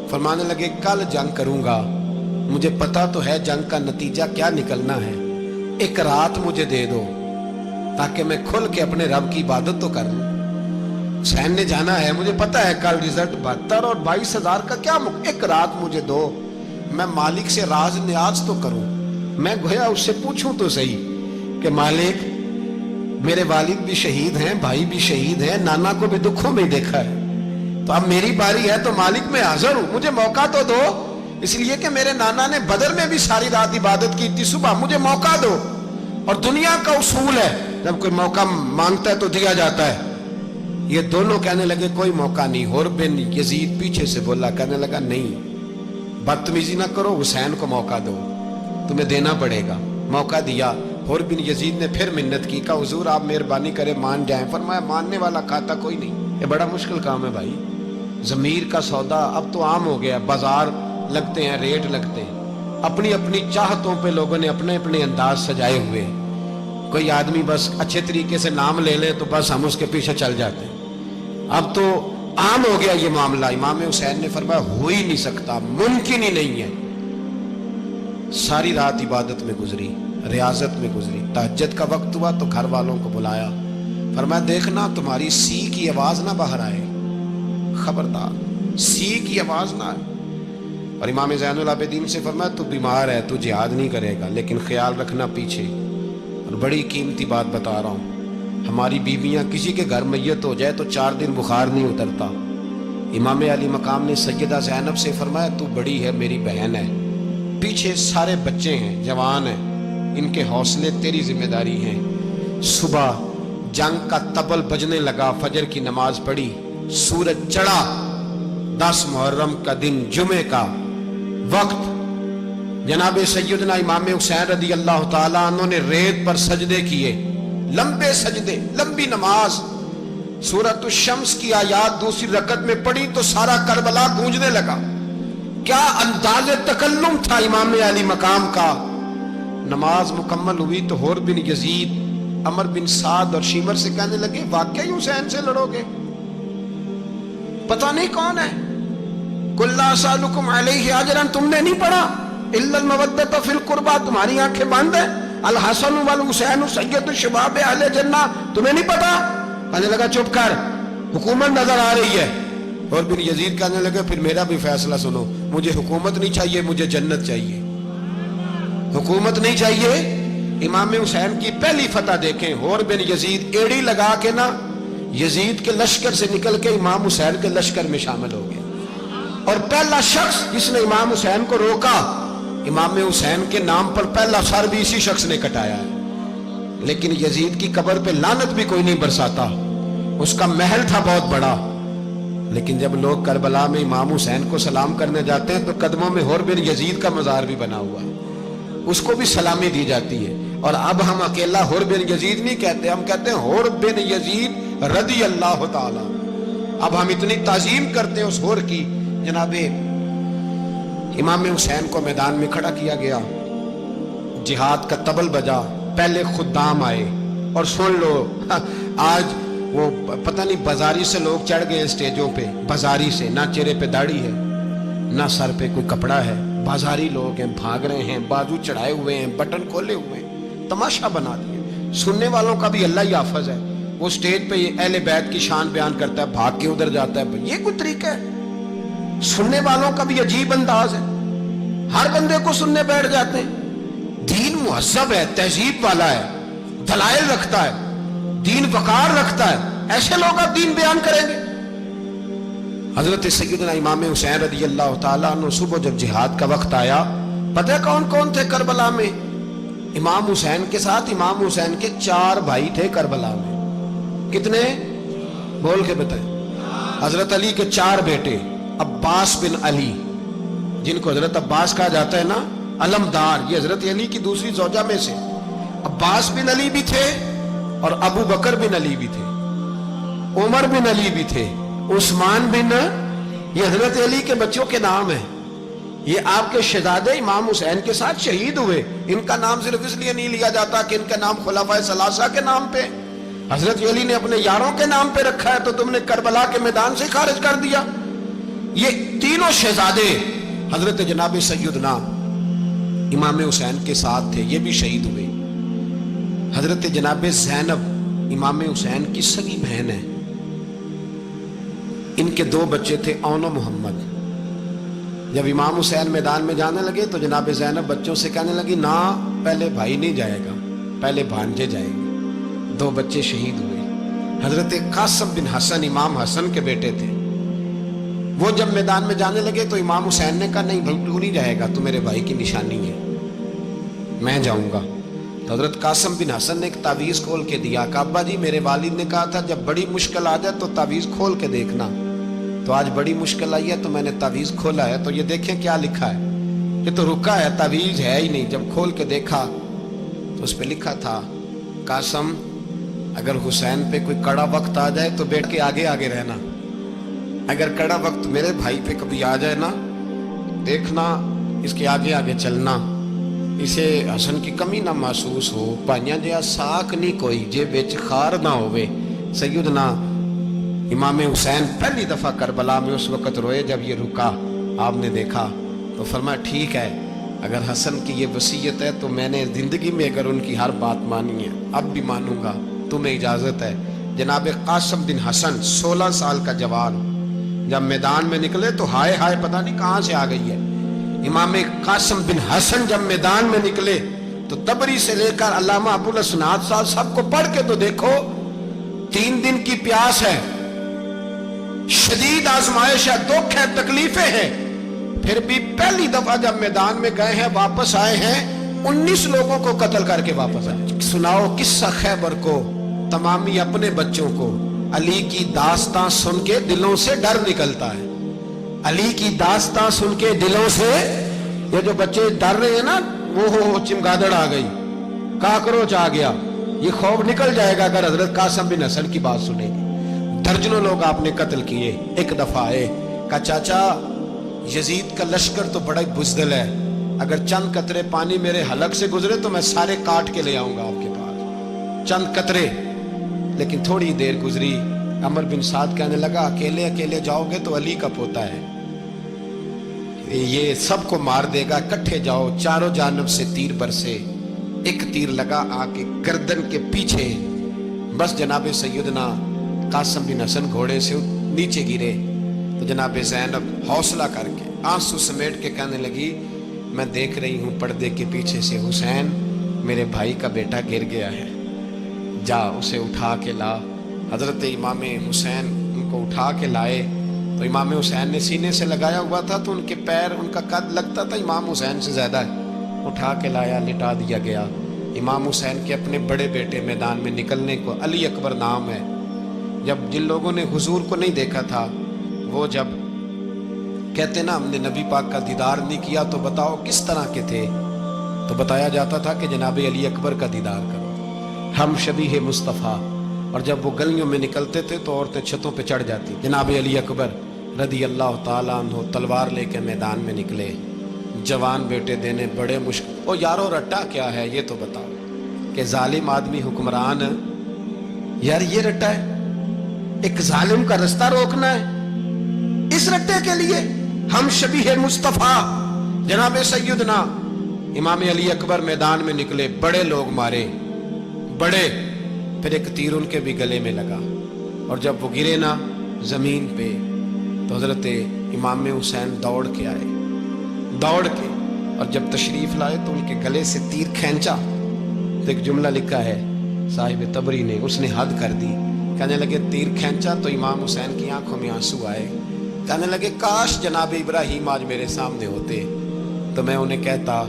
فرمانے لگے کل جنگ کروں گا، مجھے پتا تو ہے جنگ کا نتیجہ کیا نکلنا ہے، ایک رات مجھے دے دو تاکہ میں کھل کے اپنے رب کی عبادت تو کر لوں۔ حسین نے جانا ہے، مجھے پتا ہے کل رزلٹ 72 اور 22,000 کا کیا ایک رات مجھے دو، میں مالک سے راز نیاز تو کروں، میں گویا اس سے پوچھوں تو صحیح کہ مالک میرے والد بھی شہید ہیں، بھائی بھی شہید ہیں، نانا کو بھی دکھوں میں دیکھا ہے، تو اب میری باری ہے تو مالک میں حاضر ہوں، مجھے موقع تو دو، اس لیے کہ میرے نانا نے بدر میں بھی ساری رات عبادت کی تھی، صبح مجھے موقع دو۔ اور دنیا کا اصول ہے جب کوئی موقع مانگتا ہے تو دیا جاتا ہے۔ یہ دونوں کہنے لگے کوئی موقع نہیں۔ حور بن یزید پیچھے سے بولا، کہنے لگا نہیں، بدتمیزی نہ کرو، حسین کو موقع دو، تمہیں دینا پڑے گا۔ موقع دیا۔ حور بن یزید نے پھر منت کی، کہا حضور آپ مہربانی کریں مان جائیں۔ فرمایا ماننے والا کھاتا کوئی نہیں، یہ بڑا مشکل کام ہے بھائی، ضمیر کا سودا اب تو عام ہو گیا، بازار لگتے ہیں، ریٹ لگتے ہیں، اپنی اپنی چاہتوں پہ لوگوں نے اپنے اپنے انداز سجائے ہوئے۔ کوئی آدمی بس اچھے طریقے سے نام لے لے تو بس ہم اس کے پیچھے چل جاتے ہیں، اب تو عام ہو گیا یہ معاملہ۔ امام حسین نے فرمایا ہو ہی نہیں سکتا، ممکن ہی نہیں ہے۔ ساری رات عبادت میں گزری، ریاضت میں گزری، تہجد کا وقت ہوا تو گھر والوں کو بلایا، فرمایا دیکھنا تمہاری سی کی آواز نہ باہر آئے، خبردار سی کی آواز نہ آئے۔ اور امام زین العابدین سے فرمایا تو بیمار ہے، تو جہاد نہیں کرے گا، لیکن خیال رکھنا پیچھے۔ اور بڑی قیمتی بات بتا رہا ہوں، ہماری بیویاں کسی کے گھر میت ہو جائے تو 4 دن بخار نہیں اترتا۔ امام علی مقام نے سیدہ زینب سے فرمایا تو بڑی ہے، میری بہن ہے، پیچھے سارے بچے ہیں، جوان ہیں، ان کے حوصلے تیری ذمہ داری ہیں۔ صبح جنگ کا طبل بجنے لگا، فجر کی نماز پڑھی، سورج چڑھا، 10 محرم کا دن، جمعے کا وقت، جناب سیدنا امام حسین رضی اللہ تعالیٰ عنہ نے ریت پر سجدے کیے، لمبے سجدے، لمبی نماز۔ سورۃ الشمس کی آیات دوسری رکعت میں پڑھی تو سارا کربلا گونجنے لگا۔ کیا انداز تکلم تھا امام علی مقام کا۔ نماز مکمل ہوئی تو حور بن یزید، عمر بن سعد اور شیمر سے کہنے لگے واقعی حسین سے لڑو گے؟ پتہ نہیں کون ہے۔ قُلْ لَا أَسْأَلُكُمْ عَلَيْهِ أَجْرًا، تم نے نہیں پڑھا، إِلَّا الْمَوَدَّةَ فِي الْقُرْبَى، تمہاری آنکھیں بند ہیں، الحسن والحسین سید الشباب اہل جنہ، تمہیں نہیں پتا؟ کہنے لگا چپ کر، حکومت نظر آ رہی ہے۔ اور بن یزید کہنے لگے پھر میرا بھی فیصلہ سنو، مجھے حکومت نہیں چاہیے، مجھے جنت چاہیے، حکومت نہیں چاہیے۔ امام حسین کی پہلی فتح دیکھیں، حور بن یزید ایڑی لگا کے نا یزید کے لشکر سے نکل کے امام حسین کے لشکر میں شامل ہو گیا، اور پہلا شخص جس نے امام حسین کو روکا امام حسین کے نام پر پہلا سر بھی اسی شخص نے کٹایا ہے، لیکن یزید کی قبر پہ لعنت بھی کوئی نہیں برساتا. اس کا محل تھا بہت بڑا، لیکن جب لوگ کربلا میں امام حسین کو سلام کرنے جاتے ہیں تو قدموں میں حر بن یزید کا مزار بھی بنا ہوا ہے، اس کو بھی سلامی دی جاتی ہے. اور اب ہم اکیلا حر بن یزید نہیں کہتے، ہم کہتے ہیں حر بن یزید رضی اللہ تعالی. اب ہم اتنی تعظیم کرتے ہیں اس حر کی. جناب امام حسین کو میدان میں کھڑا کیا گیا، جہاد کا طبل بجا، پہلے خدام آئے. اور سن لو، آج وہ پتہ نہیں بازاری سے لوگ چڑھ گئے اسٹیجوں پہ، بازاری سے، نہ چہرے پہ داڑھی ہے نہ سر پہ کوئی کپڑا ہے، بازاری لوگ ہیں، بھاگ رہے ہیں، بازو چڑھائے ہوئے ہیں، بٹن کھولے ہوئے ہیں، تماشا بنا دیے. سننے والوں کا بھی اللہ ہی حافظ ہے. وہ سٹیج پہ اہل بیت کی شان بیان کرتا ہے، بھاگ کے ادھر جاتا ہے. یہ کوئی طریقہ ہے؟ سننے والوں کا بھی عجیب انداز ہے، ہر بندے کو سننے بیٹھ جاتے ہیں. دین مہذب ہے، تہذیب والا ہے، دلائل رکھتا ہے، دین وقار رکھتا ہے. ایسے لوگ اب دین بیان کریں گے؟ حضرت سیدنا امام حسین رضی اللہ تعالیٰ عنہ صبح جب جہاد کا وقت آیا، پتہ ہے کون کون تھے کربلا میں؟ امام حسین کے ساتھ امام حسین کے 4 بھائی تھے کربلا میں. کتنے؟ بول کے بتائیں. حضرت علی کے 4 بیٹے، عباس بن علی، جن کو حضرت عباس کہا جاتا ہے نا، علمدار، یہ حضرت علی کی دوسری زوجہ میں سے. عباس بن علی بھی تھے اور ابو بکر بن علی بھی تھے، عمر بن علی بھی تھے، عثمان بن، یہ حضرت علی کے بچوں کے نام ہیں. یہ آپ کے شہزادے امام حسین کے ساتھ شہید ہوئے. ان کا نام صرف اس لیے نہیں لیا جاتا کہ ان کا نام خلفائے ثلاثہ کے نام پہ، حضرت علی نے اپنے یاروں کے نام پہ رکھا ہے تو تم نے کربلا کے میدان سے خارج کر دیا. یہ تینوں شہزادے حضرت جناب سیدنا امام حسین کے ساتھ تھے، یہ بھی شہید ہوئے. حضرت جناب زینب امام حسین کی سگی بہن ہے، ان کے 2 بچے تھے، اون و محمد. جب امام حسین میدان میں جانے لگے تو جناب زینب بچوں سے کہنے لگی، نہ پہلے بھائی نہیں جائے گا، پہلے بھانجے جائیں گے. 2 بچے شہید ہوئے. حضرت قاسم بن حسن امام حسن کے بیٹے تھے. وہ جب میدان میں جانے لگے تو امام حسین نے کہا، نہیں بھائی تو نہیں جائے گا، تو میرے بھائی کی نشانی ہے، میں جاؤں گا. تو حضرت قاسم بن حسن نے ایک تعویذ کھول کے دیا کہ ابا جی میرے والد نے کہا تھا جب بڑی مشکل آ جائے تو تعویذ کھول کے دیکھنا. تو آج بڑی مشکل آئی ہے تو میں نے تعویذ کھولا ہے، تو یہ دیکھیں کیا لکھا ہے. یہ تو رکا ہے، تعویذ ہے ہی نہیں. جب کھول کے دیکھا تو اس پہ لکھا تھا، قاسم اگر حسین پہ کوئی کڑا وقت آ جائے تو بیٹھ کے آگے آگے رہنا، اگر کڑا وقت میرے بھائی پہ کبھی آ جائے نا، دیکھنا اس کے آگے آگے چلنا، اسے حسن کی کمی نہ محسوس ہو. پائیاں جہاں ساکھ نہیں کوئی جے بچ خار نہ ہوئے. سیدنا امام حسین پہلی دفعہ کربلا میں اس وقت روئے جب یہ رکا. آپ نے دیکھا تو فرمایا ٹھیک ہے، اگر حسن کی یہ وصیت ہے تو میں نے زندگی میں اگر ان کی ہر بات مانی ہے اب بھی مانوں گا، تمہیں اجازت ہے. جناب قاسم بن حسن 16 سال کا جوان جب میدان میں نکلے تو ہائے ہائے پتہ نہیں کہاں سے آ گئی ہے. امام قاسم بن حسن جب میدان میں نکلے تو تبری سے لے کر علامہ ابو الاسناد صاحب سب کو پڑھ کے تو دیکھو، 3 دن کی پیاس ہے، شدید آزمائش ہے، دکھ ہے، تکلیفیں ہیں، پھر بھی پہلی دفعہ جب میدان میں گئے ہیں واپس آئے ہیں 19 لوگوں کو قتل کر کے واپس آئے. سناؤ قصہ خیبر کو، تمامی اپنے بچوں کو. علی کی داستان سن کے دلوں سے ڈر نکلتا ہے، علی کی داستان سن کے دلوں سے، یہ جو بچے ڈر رہے ہیں نا، وہ چمگادڑ آ گئی، کاکروچ آ گیا، یہ خوف نکل جائے گا اگر حضرت قاسم بن حسن کی بات سنے گی. درجنوں لوگ آپ نے قتل کیے. ایک دفعہ آئے، کہا چاچا یزید کا لشکر تو بڑا ہی بزدل ہے، اگر چند قطرے پانی میرے حلق سے گزرے تو میں سارے کاٹ کے لے آؤں گا آپ کے پاس، چند قطرے. لیکن تھوڑی دیر گزری، عمر بن سعد کہنے لگا اکیلے اکیلے جاؤ گے تو علی کا پوتا ہے، یہ سب کو مار دے گا، کٹھے جاؤ. چاروں جانب سے تیر برسے، ایک تیر لگا آ کے گردن کے پیچھے، بس جناب سیدنا قاسم بن حسن گھوڑے سے نیچے گرے. تو جناب زینب حوصلہ کر کے آنسو سمیٹ کے کہنے لگی، میں دیکھ رہی ہوں پردے کے پیچھے سے حسین میرے بھائی کا بیٹا گر گیا ہے، جا اسے اٹھا کے لا. حضرت امام حسین ان کو اٹھا کے لائے تو امام حسین نے سینے سے لگایا ہوا تھا تو ان کے پیر، ان کا قد لگتا تھا امام حسین سے زیادہ ہے، اٹھا کے لایا، لٹا دیا گیا۔ امام حسین کے اپنے بڑے بیٹے میدان میں نکلنے کو، علی اکبر نام ہے، جب جن لوگوں نے حضور کو نہیں دیکھا تھا، وہ جب کہتے نا ہم نے نبی پاک کا دیدار نہیں کیا تو بتاؤ کس طرح کے تھے، تو بتایا جاتا تھا کہ جناب علی اکبر کا دیدار کرو، ہم شبیہ مصطفیٰ۔ اور جب وہ گلیوں میں نکلتے تھے تو عورتیں چھتوں پہ چڑھ جاتی۔ جناب علی اکبر رضی اللہ تعالیٰ عنہ تلوار لے کے میدان میں نکلے، جوان بیٹے دینے بڑے مشکل۔ او یارو رٹا کیا ہے یہ تو بتاؤ، کہ ظالم آدمی حکمران، یار یہ رٹا ہے، ایک ظالم کا رستہ روکنا ہے، اس رٹے کے لیے ہم شبیہ مصطفیٰ جناب سیدنا امام علی اکبر میدان میں نکلے، بڑے لوگ مارے، بڑے، پھر ایک تیر ان کے بھی گلے میں لگا، اور جب وہ گرے نا زمین پہ تو حضرت امام حسین دوڑ کے آئے، دوڑ کے، اور جب تشریف لائے تو ان کے گلے سے تیر کھینچا تو ایک جملہ لکھا ہے صاحب تبری نے، اس نے حد کر دی، کہنے لگے تیر کھینچا تو امام حسین کی آنکھوں میں آنسو آئے، کہنے لگے کاش جناب ابراہیم آج میرے سامنے ہوتے تو میں انہیں کہتا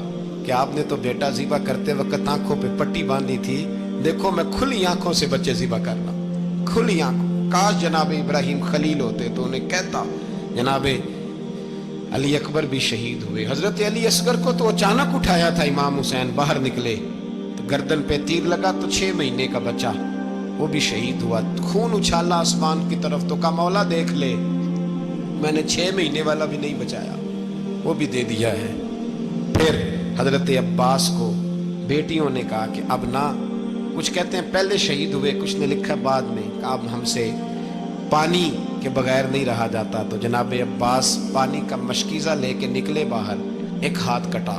کہ آپ نے تو بیٹا ذبح کرتے وقت آنکھوں پہ پٹی باندھی تھی، دیکھو میں کھلی آنکھوں سے بچے ذبح کرنا، کھلی آنکھوں، کاش جناب ابراہیم خلیل ہوتے تو انہیں کہتا۔ جناب علی اکبر بھی شہید ہوئے۔ حضرت علی اصغر کو تو اچانک اٹھایا تھا امام حسین، باہر نکلے تو گردن پہ تیر لگا تو 6 مہینے کا بچہ وہ بھی شہید ہوا، خون اچھالا آسمان کی طرف تو کہا مولا دیکھ لے، میں نے 6 مہینے والا بھی نہیں بچایا، وہ بھی دے دیا ہے۔ پھر حضرت عباس کو بیٹیوں نے کہا کہ اب نہ، کچھ کہتے ہیں پہلے شہید ہوئے، کچھ نے لکھا بعد میں، کہ اب ہم سے پانی کے بغیر نہیں رہا جاتا، تو جناب عباس پانی کا مشکیزہ لے کے نکلے باہر، ایک ہاتھ کٹا،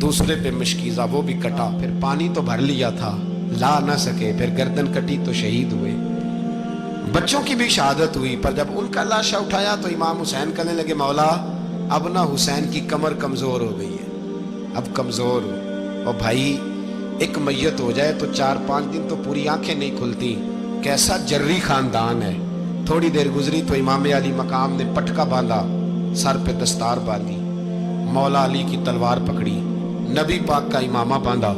دوسرے پہ مشکیزہ وہ بھی کٹا، پھر پانی تو بھر لیا تھا لا نہ سکے، پھر گردن کٹی تو شہید ہوئے۔ بچوں کی بھی شہادت ہوئی، پر جب ان کا لاشا اٹھایا تو امام حسین کہنے لگے مولا اب نہ حسین کی کمر کمزور ہو گئی ہے، اب کمزور ہو، اور بھائی ایک میت ہو جائے تو 4-5 دن تو پوری آنکھیں نہیں کھلتی، کیسا جری خاندان ہے۔ تھوڑی دیر گزری تو امام علی مقام نے پٹکا باندھا، سر پہ دستار باندھی، مولا علی کی تلوار پکڑی، نبی پاک کا امامہ باندھا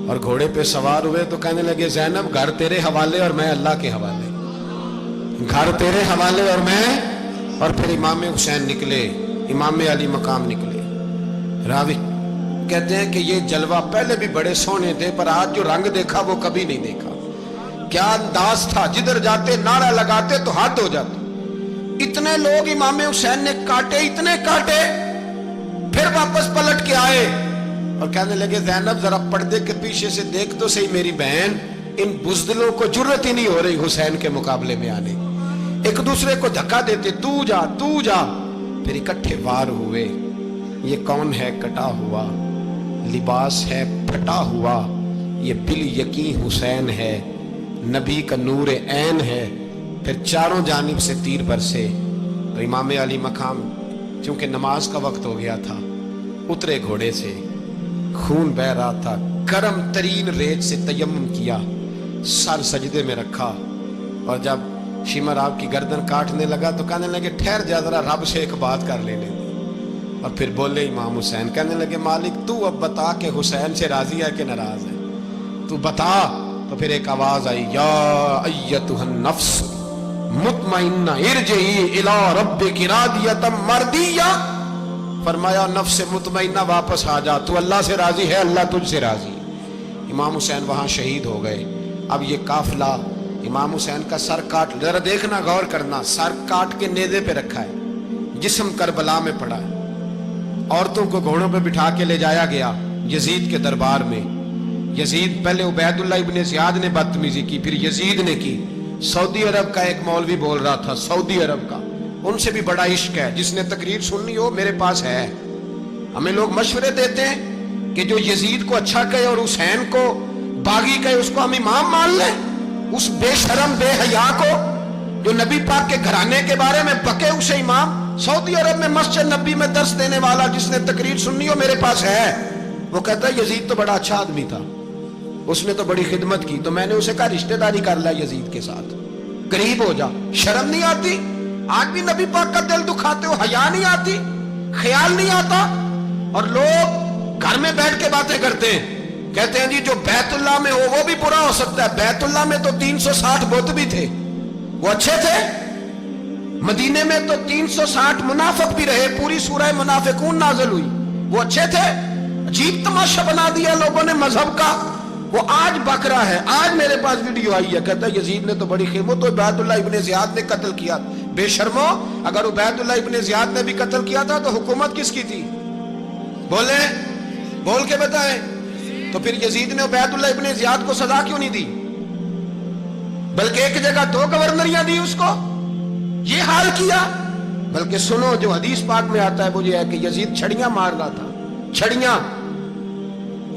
اور گھوڑے پہ سوار ہوئے تو کہنے لگے زینب گھر تیرے حوالے اور میں اللہ کے حوالے، گھر تیرے حوالے اور میں، اور پھر امام حسین نکلے، امام علی مقام نکلے۔ راوی کہتے ہیں کہ یہ جلوہ پہلے بھی بڑے سونے تھے، پر آج جو رنگ دیکھا وہ کبھی نہیں دیکھا، کیا انداز تھا، جدھر جاتے نعرہ لگاتے تو حد ہو جاتے۔ اتنے لوگ امام حسین نے کاٹے، اتنے کاٹے، پھر واپس پلٹ کے آئے اور کہنے لگے زینب ذرا پردے کے پیچھے سے دیکھ تو صحیح میری بہن، ان بزدلوں کو جرت ہی نہیں ہو رہی حسین کے مقابلے میں آنے، ایک دوسرے کو دھکا دیتے، تو جا تو جا، پھر اکٹھے وار ہوئے۔ یہ کون ہے کٹا ہوا، لباس ہے پھٹا ہوا، یہ بال یقین حسین ہے، نبی کا نور عین ہے۔ پھر چاروں جانب سے تیر برسے تو امام علی مقام چونکہ نماز کا وقت ہو گیا تھا، اترے گھوڑے سے، خون بہ رہا تھا، گرم ترین ریت سے تیمم کیا، سر سجدے میں رکھا، اور جب شمر آپ کی گردن کاٹنے لگا تو کہنے لگے ٹھہر جا ذرا رب سے ایک بات کر لینے دے، اور پھر بولے امام حسین، کہنے لگے مالک تو اب بتا کہ حسین سے راضی ہے کہ ناراض ہے، تو بتا۔ تو پھر ایک آواز آئی، یا ایتھا النفس مطمئنہ ارجعی الی ربک راضیۃ مرضیہ، فرمایا نفس مطمئنہ واپس آ جا، تو اللہ سے راضی ہے، اللہ تجھ سے راضی ہے۔ امام حسین وہاں شہید ہو گئے۔ اب یہ قافلہ امام حسین کا سر کاٹ، ذرا دیکھنا غور کرنا، سر کاٹ کے نیزے پہ رکھا ہے، جسم کربلا میں پڑا ہے، عورتوں کو گھوڑوں پہ بٹھا کے لے جایا گیا یزید کے دربار میں۔ یزید پہلے عبید اللہ ابن زیاد نے بدتمیزی کی، پھر یزید نے کی۔ سعودی عرب کا ایک مولوی بول رہا تھا، سعودی عرب کا، ان سے بھی بڑا عشق ہے، جس نے تقریر سننی ہو میرے پاس ہے۔ ہمیں لوگ مشورے دیتے ہیں کہ جو یزید کو اچھا کہے اور حسین کو باغی کہے اس کو ہم امام مان لیں، اس بے شرم بے حیا کو جو نبی پاک کے گھرانے کے بارے میں بکے اسے امام۔ سعودی عرب میں مسجد نبی میں درس دینے والا جس نے تقریر سننی ہو میرے پاس ہے، وہ کہتا ہے یزید تو بڑا اچھا آدمی تھا، اس نے تو بڑی خدمت کی، تو میں نے اسے کہا رشتہ داری کر لیا یزید کے ساتھ، قریب ہو جا، شرم نہیں آتی؟ آج بھی نبی پاک کا دل دکھاتے ہو, حیا نہیں آتی, خیال نہیں آتا. اور لوگ گھر میں بیٹھ کے باتیں کرتے ہیں, کہتے ہیں جی جو بیت اللہ میں ہو وہ بھی برا ہو سکتا ہے. بیت اللہ میں تو 360 بت بھی تھے, وہ اچھے تھے. مدینے میں تو 360 منافق بھی رہے, پوری سورہ منافقون نازل ہوئی, وہ اچھے تھے. عجیب تماشا بنا دیا لوگوں نے مذہب کا. وہ آج بک رہا ہے. آج میرے پاس ویڈیو آئی ہے, کہتا ہے یزید نے تو بڑی خیر, وہ تو عبید اللہ ابن زیاد نے قتل کیا. بے شرمو, اگر عبید اللہ ابن زیاد نے بھی قتل کیا تھا تو حکومت کس کی تھی؟ بولیں, بول کے بتائیں. تو پھر یزید نے عبید اللہ ابن زیاد کو سزا کیوں نہیں دی, بلکہ ایک جگہ 2 گورنریاں دی اس کو؟ یہ حال کیا. بلکہ سنو, جو حدیث پاک میں آتا ہے وہ یہ ہے کہ یزید چھڑیاں مار رہا تھا, چھڑیاں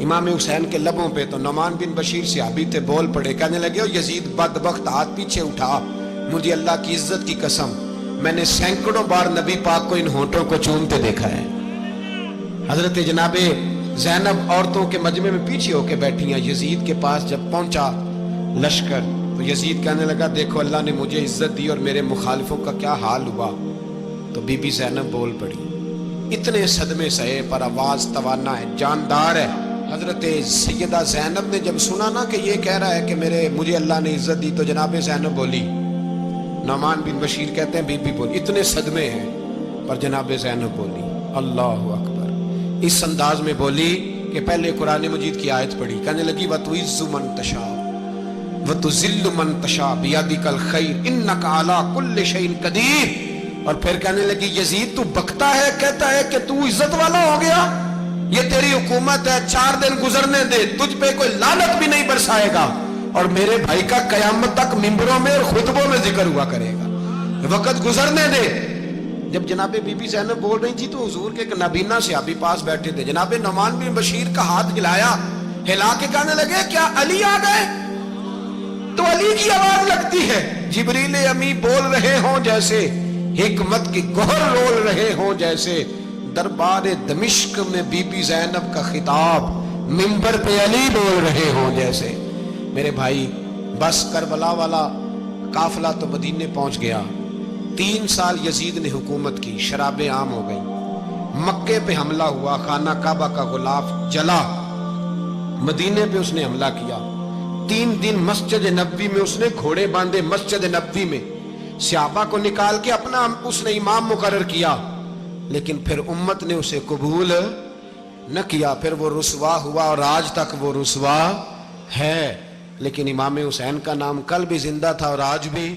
امام حسین کے لبوں پہ. تو نعمان بن بشیر صحابی تھے, بول پڑے, کہنے لگے یزید بدبخت, ہاتھ پیچھے اٹھا, مجھے اللہ کی عزت کی قسم میں نے سینکڑوں بار نبی پاک کو ان ہونٹوں کو چومتے دیکھا ہے. حضرت جناب زینب عورتوں کے مجمع میں پیچھے ہو کے بیٹھی ہیں. یزید کے پاس جب پہنچا لشکر تو یزید کہنے لگا دیکھو اللہ نے مجھے عزت دی اور میرے مخالفوں کا کیا حال ہوا. تو بی بی زینب بول پڑی, اتنے صدمے سہے پر آواز توانا ہے, جاندار ہے. حضرت سیدہ زینب نے جب سنا نا کہ یہ کہہ رہا ہے کہ مجھے اللہ نے عزت دی, تو جناب زینب بولی. نعمان بن بشیر کہتے ہیں بی بی بولی, اتنے صدمے ہیں پر جناب زینب بولی اللہ اکبر. اس انداز میں بولی کہ پہلے قرآن مجید کی آیت پڑھی, کہنے لگی وَتُعِزُّ مَن تَشَاءُ وَتُذِلُّ مَن تَشَاءُ بِيَدِكَ الْخَيْرُ إِنَّكَ عَلَىٰ كُلِّ شَيْءٍ قَدِيرٌ. اور پھر کہنے لگی یزید تو بکتا ہے, کہتا ہے کہ تو عزت والا ہو گیا, یہ تیری حکومت ہے, 4 دن گزرنے دے, تجھ پہ کوئی لعنت بھی نہیں برسائے گا, اور میرے بھائی کا قیامت تک ممبروں میں اور خطبوں میں ذکر ہوا کرے گا, وقت گزرنے دے. جب جناب بی بی زینب بول رہی تھی تو حضور کے نابینا صحابی پاس بیٹھے تھے. جناب نعمان بن بشیر کا ہاتھ ہلایا, ہلا کے کہنے لگے کیا علی آ گئے؟ تو علی کی آواز لگتی ہے, جبریل امی بول رہے ہوں جیسے, حکمت کی گوہر رول رہے ہوں جیسے, دربار دمشق میں بی بی زینب کا خطاب, منبر پہ علی بول رہے ہوں جیسے. میرے بھائی بس کربلا والا قافلہ تو مدینے پہنچ گیا. 3 سال یزید نے حکومت کی, شرابیں عام ہو گئیں, مکے پہ حملہ ہوا, خانہ کعبہ کا غلاف جلا, مدینے پہ اس نے حملہ کیا. 3 دن مسجد نبوی میں اس نے گھوڑے باندھے, مسجد نبوی میں صحابہ کو نکال کے اپنا اس نے امام مقرر کیا, لیکن پھر امت نے اسے قبول نہ کیا. پھر وہ رسوا ہوا اور آج تک وہ رسوا ہے. لیکن امام حسین کا نام کل بھی زندہ تھا اور آج بھی